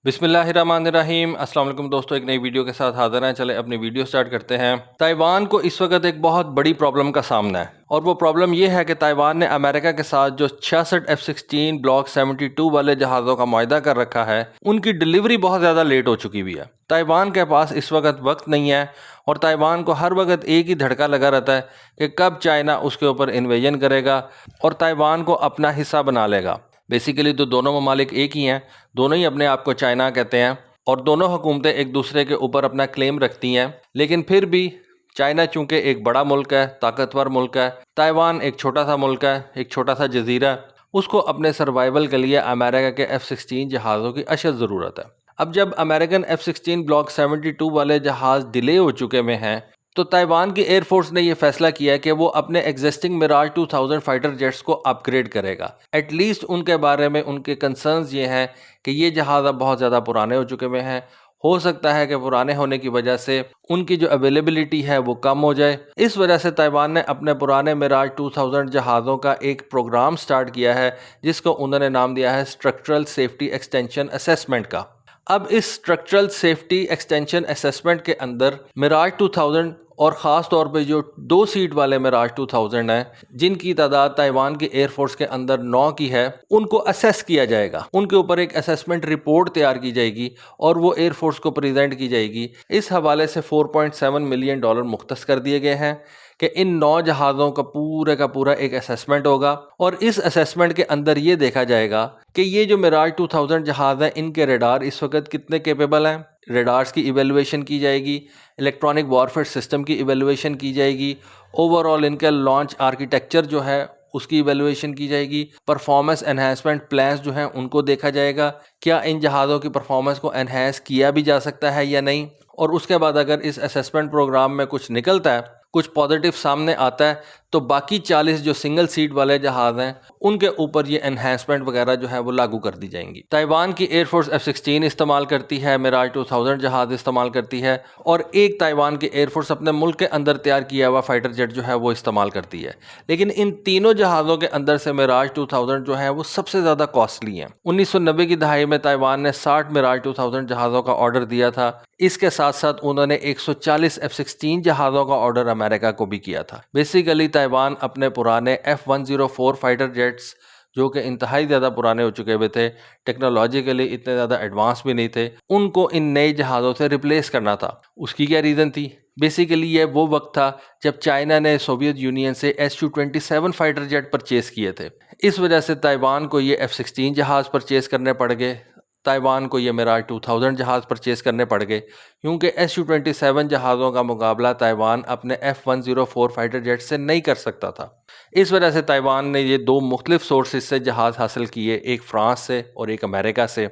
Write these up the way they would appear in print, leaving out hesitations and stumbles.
बिस्मिल्लाहिर्रहमानिर्रहीम। अस्सलाम वालेकुम दोस्तों, एक नई वीडियो के साथ हाजिर हैं। चले अपनी वीडियो स्टार्ट करते हैं। ताइवान को इस वक्त एक बहुत बड़ी प्रॉब्लम का सामना है और वो प्रॉब्लम ये है कि ताइवान ने अमेरिका के साथ जो 66 F-16 ब्लॉक 72 वाले जहाज़ों का मुआहदा कर रखा है, उनकी डिलीवरी बहुत ज़्यादा लेट हो चुकी हुई है। ताइवान के पास इस वक्त नहीं है और ताइवान को हर वक्त एक ही धड़का लगा रहता है कि कब चाइना उसके ऊपर इन्वेजन करेगा और ताइवान को अपना हिस्सा बना लेगा। बेसिकली तो दोनों ममालिक एक ही हैं, दोनों ही अपने आप को चाइना कहते हैं और दोनों हुकूमतें एक दूसरे के ऊपर अपना क्लेम रखती हैं। लेकिन फिर भी चाइना चूंकि एक बड़ा मुल्क है, ताकतवर मुल्क है, ताइवान एक छोटा सा मुल्क है, एक छोटा सा जजीरा, उसको अपने सर्वाइवल के लिए अमेरिका के F-16 जहाज़ों की अशद ज़रूरत है। अब जब अमेरिकन F-16 ब्लॉक 72 वाले जहाज़ डिले हो चुके में हैं, तो ताइवान की एयरफोर्स ने यह फैसला किया है कि वो अपने एग्जिस्टिंग मिराज 2000 फाइटर जेट्स को अपग्रेड करेगा। एटलीस्ट उनके बारे में उनके कंसर्न्स ये हैं कि ये जहाज़ अब बहुत ज़्यादा पुराने हो चुके में हैं। हो सकता है कि पुराने होने की वजह से उनकी जो अवेलेबिलिटी है वो कम हो जाए। इस वजह से ताइवान ने अपने पुराने मिराज 2000 जहाज़ों का एक प्रोग्राम स्टार्ट किया है, जिसको उन्होंने नाम दिया है स्ट्रक्चरल सेफ्टी एक्सटेंशन असेसमेंट का। अब इस स्ट्रक्चरल सेफ्टी एक्सटेंशन असेसमेंट के अंदर मिराज 2000 और ख़ास तौर पे जो 2 सीट वाले मिराज 2000 हैं, जिनकी तादाद ताइवान की एयरफोर्स के अंदर 9 की है, उनको असेस किया जाएगा। उनके ऊपर एक असेसमेंट रिपोर्ट तैयार की जाएगी और वो एयरफोर्स को प्रेजेंट की जाएगी। इस हवाले से $4.7 मिलियन मुख्तस कर दिए गए हैं कि इन 9 जहाज़ों का पूरा एक असेसमेंट होगा और इस असेसमेंट के अंदर ये देखा जाएगा कि ये जो मिराज 2000 जहाज़ हैं, इनके रडार इस वक्त कितने कैपेबल हैं। रडार्स की इवेलुएशन की जाएगी, इलेक्ट्रॉनिक वॉरफेयर सिस्टम की इवेलुएशन की जाएगी, ओवरऑल इनका लॉन्च आर्किटेक्चर जो है उसकी इवेलुएशन की जाएगी, परफॉर्मेंस एनहांसमेंट प्लान्स जो हैं उनको देखा जाएगा, क्या इन जहाज़ों की परफॉर्मेंस को एनहांस किया भी जा सकता है या नहीं। और उसके बाद अगर इस असेसमेंट प्रोग्राम में कुछ निकलता है, कुछ पॉजिटिव सामने आता है, तो बाकी 40 जो सिंगल सीट वाले जहाज़ हैं उनके ऊपर ये एनहांसमेंट वगैरह जो है वो लागू कर दी जाएंगी। ताइवान की एयरफोर्स F-16 इस्तेमाल करती है, मिराज 2000 जहाज़ इस्तेमाल करती है और एक ताइवान की एयरफोर्स अपने मुल्क के अंदर तैयार किया हुआ फाइटर जेट जो है वो इस्तेमाल करती है। लेकिन इन तीनों जहाज़ों के अंदर से मिराज 2000 जो है वो सबसे ज़्यादा कॉस्टली है। 1990 की दहाई में ताइवान ने 60 मिराज 2000 जहाज़ों का ऑर्डर दिया था। इसके साथ साथ उन्होंने 140 F-16 जहाज़ों का ऑर्डर अमेरिका को भी किया था। बेसिकली ताइवान अपने पुराने F-104 फाइटर जेट्स, जो कि इंतहाई ज़्यादा पुराने हो चुके हुए थे, टेक्नोलॉजिकली इतने ज़्यादा एडवांस भी नहीं थे, उनको इन नए जहाज़ों से रिप्लेस करना था। उसकी क्या रीज़न थी? बेसिकली ये वो वक्त था जब चाइना ने सोवियत यूनियन से Su-27 फाइटर जेट परचेज़ किए थे। इस वजह से ताइवान को ये F-16 जहाज़ परचेज़ करने पड़ गए, ताइवान को ये मिराज 2000 जहाज़ परचेज़ करने पड़ गए, क्योंकि Su-27 जहाज़ों का मुकाबला ताइवान अपने F-104 फाइटर जेट से नहीं कर सकता था। इस वजह से ताइवान ने ये 2 मुख्तलिफ सोर्सेज से जहाज़ हासिल किए, एक फ्रांस से और एक अमेरिका से।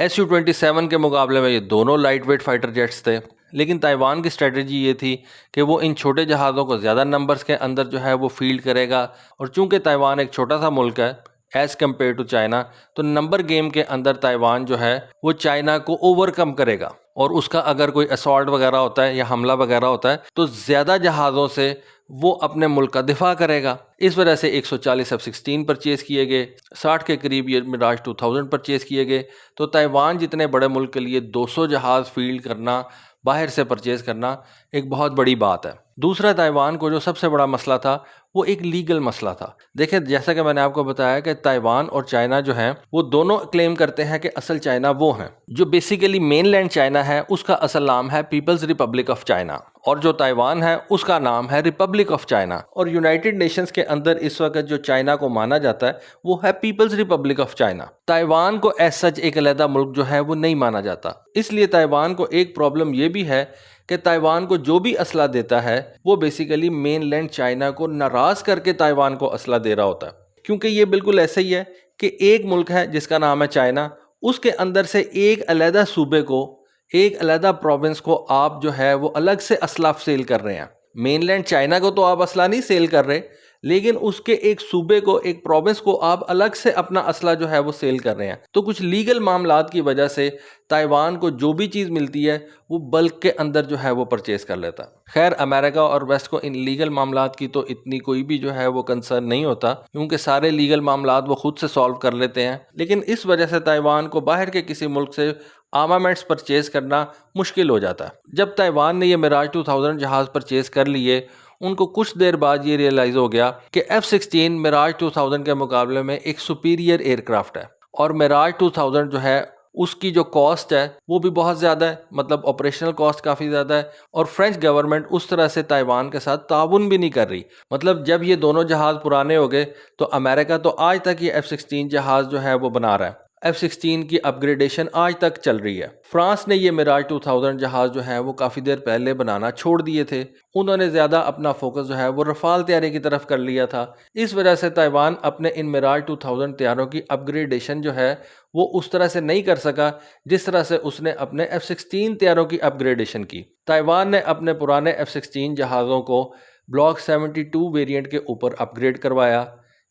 Su-27 के मुकाबले में ये दोनों लाइट वेट फाइटर जेट्स थे, लेकिन ताइवान की स्ट्रेटजी ये थी कि वो इन छोटे जहाज़ों को ज़्यादा नंबर्स के अंदर जो है वो फील्ड करेगा और चूँकि ताइवान एक छोटा सा मुल्क है एज़ कम्पेयर टू चाइना, तो नंबर गेम के अंदर ताइवान जो है वो चाइना को ओवरकम करेगा और उसका अगर कोई असॉल्ट वगैरह होता है या हमला वगैरह होता है तो ज़्यादा जहाज़ों से वो अपने मुल्क का दिफा करेगा। इस वजह से 140 F-16 परचेज़ किए गए, 60 के करीब ये मिराज 2000 परचेज़ किए गए। तो ताइवान जितने बड़े मुल्क के लिए 200 जहाज़ फील्ड करना, बाहर से परचेज़ करना एक बहुत बड़ी बात है। दूसरा, ताइवान को जो सबसे बड़ा मसला था वो एक लीगल मसला था। देखें, जैसा कि मैंने आपको बताया कि ताइवान और चाइना जो हैं वो दोनों क्लेम करते हैं कि असल चाइना वो हैं। जो बेसिकली मेनलैंड चाइना है उसका असल नाम है पीपल्स रिपब्लिक ऑफ चाइना और जो ताइवान है उसका नाम है रिपब्लिक ऑफ चाइना। और यूनाइटेड नेशंस के अंदर इस वक्त जो चाइना को माना जाता है वो है people's republic of China. Taiwan को एज सच एक अलहदा मुल्क जो है वो नहीं माना जाता। इसलिए ताइवान को एक प्रॉब्लम ये भी है कि ताइवान को जो भी असला देता है वो बेसिकली मेनलैंड चाइना को नाराज़ करके ताइवान को असला दे रहा होता है, क्योंकि ये बिल्कुल ऐसा ही है कि एक मुल्क है जिसका नाम है चाइना, उसके अंदर से एक अलहदा सूबे को, एक अलहदा प्रोविंस को आप जो है वो अलग से असला सेल कर रहे हैं। मेनलैंड चाइना को तो आप असला नहीं सेल कर रहे, लेकिन उसके एक सूबे को, एक प्रोविंस को आप अलग से अपना असला जो है वो सेल कर रहे हैं। तो कुछ लीगल मामलात की वजह से ताइवान को जो भी चीज़ मिलती है वो बल्क के अंदर जो है वो परचेज़ कर लेता है। खैर, अमेरिका और वेस्ट को इन लीगल मामलात की तो इतनी कोई भी जो है वो कंसर्न नहीं होता, क्योंकि सारे लीगल मामलात वो खुद से सॉल्व कर लेते हैं। लेकिन इस वजह से ताइवान को बाहर के किसी मुल्क से आर्मामेंट्स परचेज करना मुश्किल हो जाता है। जब ताइवान ने ये मिराज 2000 जहाज़ परचेज कर लिए, उनको कुछ देर बाद ये रियलाइज़ हो गया कि F-16 मिराज 2000 के मुकाबले में एक सुपीरियर एयरक्राफ्ट है और मिराज 2000 जो है उसकी जो कॉस्ट है वो भी बहुत ज़्यादा है, मतलब ऑपरेशनल कॉस्ट काफ़ी ज़्यादा है और फ्रेंच गवर्नमेंट उस तरह से ताइवान के साथ ताउन भी नहीं कर रही। मतलब जब ये दोनों जहाज़ पुराने हो गए तो अमेरिका तो आज तक ये F-16 जहाज़ जो है वो बना रहा है। F-16 की अपग्रेडेशन आज तक चल रही है। फ्रांस ने ये मिराज 2000 जहाज़ जो है वो काफ़ी देर पहले बनाना छोड़ दिए थे। उन्होंने ज़्यादा अपना फोकस जो है वो रफाल तैयारी की तरफ कर लिया था। इस वजह से ताइवान अपने इन मिराज 2000 तैयारों की अपग्रेडेशन जो है वो उस तरह से नहीं कर सका जिस तरह से उसने अपने F-16 तैयारों की अपग्रेडेशन की। ताइवान ने अपने पुराने F-16 जहाज़ों को ब्लॉक 72 वेरिएंट के ऊपर अपग्रेड करवाया,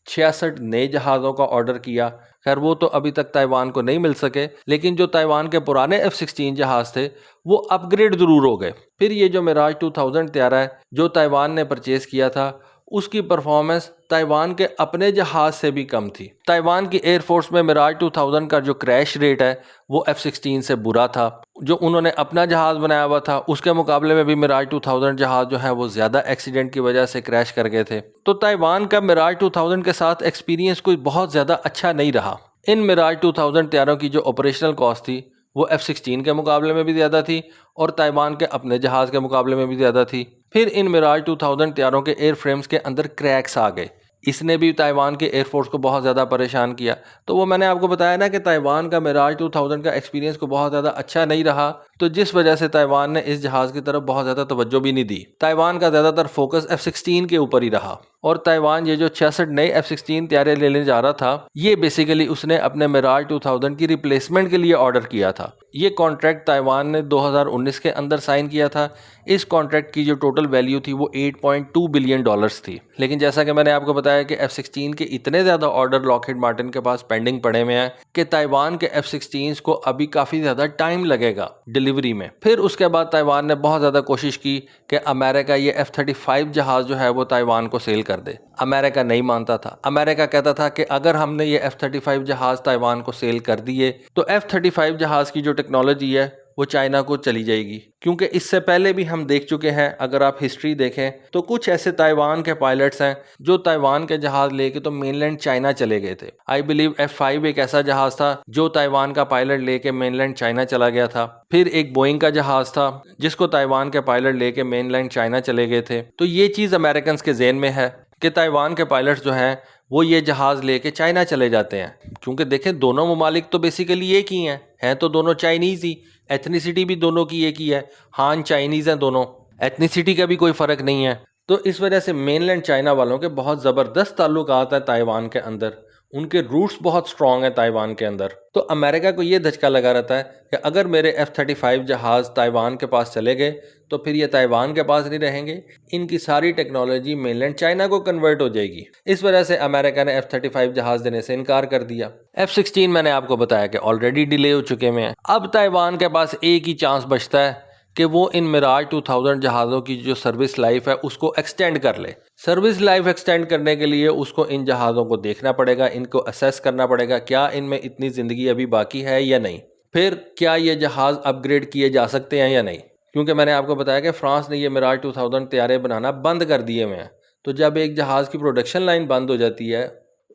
66 नए जहाज़ों का ऑर्डर किया। खैर वो तो अभी तक ताइवान को नहीं मिल सके, लेकिन जो ताइवान के पुराने F-16 जहाज़ थे वो अपग्रेड ज़रूर हो गए। फिर ये जो मिराज 2000 तैयारा है जो ताइवान ने परचेज़ किया था उसकी परफॉर्मेंस ताइवान के अपने जहाज़ से भी कम थी। ताइवान की एयरफोर्स में मिराज 2000 का जो क्रैश रेट है वो F-16 से बुरा था। जो उन्होंने अपना जहाज़ बनाया हुआ था उसके मुकाबले में भी मिराज 2000 जहाज़ जो है वो ज़्यादा एक्सीडेंट की वजह से क्रैश कर गए थे। तो ताइवान का मिराज 2000 के साथ एक्सपीरियंस कोई बहुत ज़्यादा अच्छा नहीं रहा। इन मिराज 2000 तैयारों की जो ऑपरेशनल कॉस्ट थी वो F-16 के मुकाबले में भी ज़्यादा थी और ताइवान के अपने जहाज़ के मुकाबले में भी ज़्यादा थी। फिर इन मिराज 2000 तैयारों के एयर फ्रेम्स के अंदर क्रैक्स आ गए। इसने भी ताइवान के एयरफोर्स को बहुत ज़्यादा परेशान किया। तो वो मैंने आपको बताया ना कि ताइवान का मिराज 2000 का एक्सपीरियंस को बहुत ज़्यादा अच्छा नहीं रहा, तो जिस वजह से ताइवान ने इस जहाज़ की तरफ बहुत ज़्यादा तवज्जो भी नहीं दी। ताइवान का ज़्यादातर फोकस F-16 के ऊपर ही रहा और ताइवान ये जो 66 नए F-16 तैयारे लेने जा रहा था ये बेसिकली उसने अपने मिराज 2000 की रिप्लेसमेंट के लिए ऑर्डर किया था। ये कॉन्ट्रैक्ट ताइवान ने 2019 के अंदर साइन किया था। इस कॉन्ट्रैक्ट की जो टोटल वैल्यू थी वो $8.2 बिलियन थी। लेकिन जैसा कि मैंने आपको बताया कि F-16 के इतने ज़्यादा ऑर्डर लॉकहीड मार्टिन के पास पेंडिंग पड़े हुए हैं कि ताइवान के F-16 को अभी काफ़ी ज़्यादा टाइम लगेगा डिलीवरी में। फिर उसके बाद ताइवान ने बहुत ज़्यादा कोशिश की कि अमेरिका ये F-35 जहाज़ जो है वो ताइवान को सेल कर दे। अमेरिका नहीं मानता था। अमेरिका कहता था कि अगर हमने ये F-35 जहाज़ ताइवान को सेल कर दिए तो F-35 जहाज़ की जो टेक्नोलॉजी है वो चाइना को चली जाएगी, क्योंकि इससे पहले भी हम देख चुके हैं। अगर आप हिस्ट्री देखें तो कुछ ऐसे ताइवान के पायलट्स हैं जो ताइवान के जहाज़ लेके तो मेनलैंड चाइना चले गए थे। आई बिलीव F-5 एक ऐसा जहाज़ था जो ताइवान का पायलट लेके मेनलैंड चाइना चला गया था। फिर एक बोइंग का जहाज़ था जिसको ताइवान के पायलट लेके मेनलैंड चाइना चले गए थे। तो ये चीज़ अमेरिकन के जेहन में है कि ताइवान के पायलट्स जो हैं वो ये जहाज़ लेके चाइना चले जाते हैं, क्योंकि देखें दोनों ममालिक तो बेसिकली एक ही हैं तो दोनों चाइनीज़ ही, एथनिसिटी भी दोनों की एक ही है, हान चाइनीज़ हैं दोनों, एथनिसिटी का भी कोई फ़र्क नहीं है। तो इस वजह से मेनलैंड चाइना वालों के बहुत ज़बरदस्त ताल्लुकात हैं ताइवान के अंदर, उनके रूट्स बहुत स्ट्रॉन्ग हैं ताइवान के अंदर। तो अमेरिका को ये धचका लगा रहता है कि अगर मेरे F-35 जहाज़ ताइवान के पास चले गए तो फिर ये ताइवान के पास नहीं रहेंगे, इनकी सारी टेक्नोलॉजी मेनलैंड चाइना को कन्वर्ट हो जाएगी। इस वजह से अमेरिका ने F-35 जहाज़ देने से इनकार कर दिया। F-16 मैंने आपको बताया कि ऑलरेडी डिले हो चुके हैं। अब ताइवान के पास एक ही चांस बचता है कि वो इन मिराज 2000 जहाज़ों की जो सर्विस लाइफ है उसको एक्सटेंड कर ले। सर्विस लाइफ एक्सटेंड करने के लिए उसको इन जहाज़ों को देखना पड़ेगा, इनको असेस करना पड़ेगा क्या इनमें इतनी ज़िंदगी अभी बाकी है या नहीं, फिर क्या ये जहाज़ अपग्रेड किए जा सकते हैं या नहीं। क्योंकि मैंने आपको बताया कि फ्रांस ने ये मिराज 2000 तैयारे बनाना बंद कर दिए हुए हैं। तो जब एक जहाज़ की प्रोडक्शन लाइन बंद हो जाती है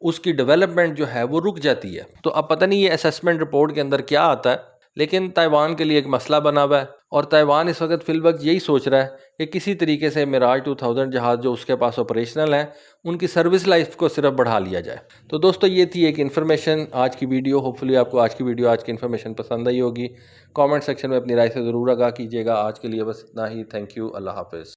उसकी डेवलपमेंट जो है वो रुक जाती है। तो अब पता नहीं ये असेसमेंट रिपोर्ट के अंदर क्या आता है, लेकिन ताइवान के लिए एक मसला बना हुआ है और ताइवान इस वक्त फिलवक्त यही सोच रहा है कि किसी तरीके से मिराज 2000 जहाज़ जो उसके पास ऑपरेशनल हैं उनकी सर्विस लाइफ को सिर्फ बढ़ा लिया जाए। तो दोस्तों ये थी एक इन्फॉर्मेशन आज की वीडियो। होपफुली आपको आज की वीडियो, आज की इन्फॉर्मेशन पसंद आई होगी। कमेंट सेक्शन में अपनी राय से ज़रूर आगाह कीजिएगा। आज के लिए बस इतना ही। Thank you. अल्लाह हाफ़िज़।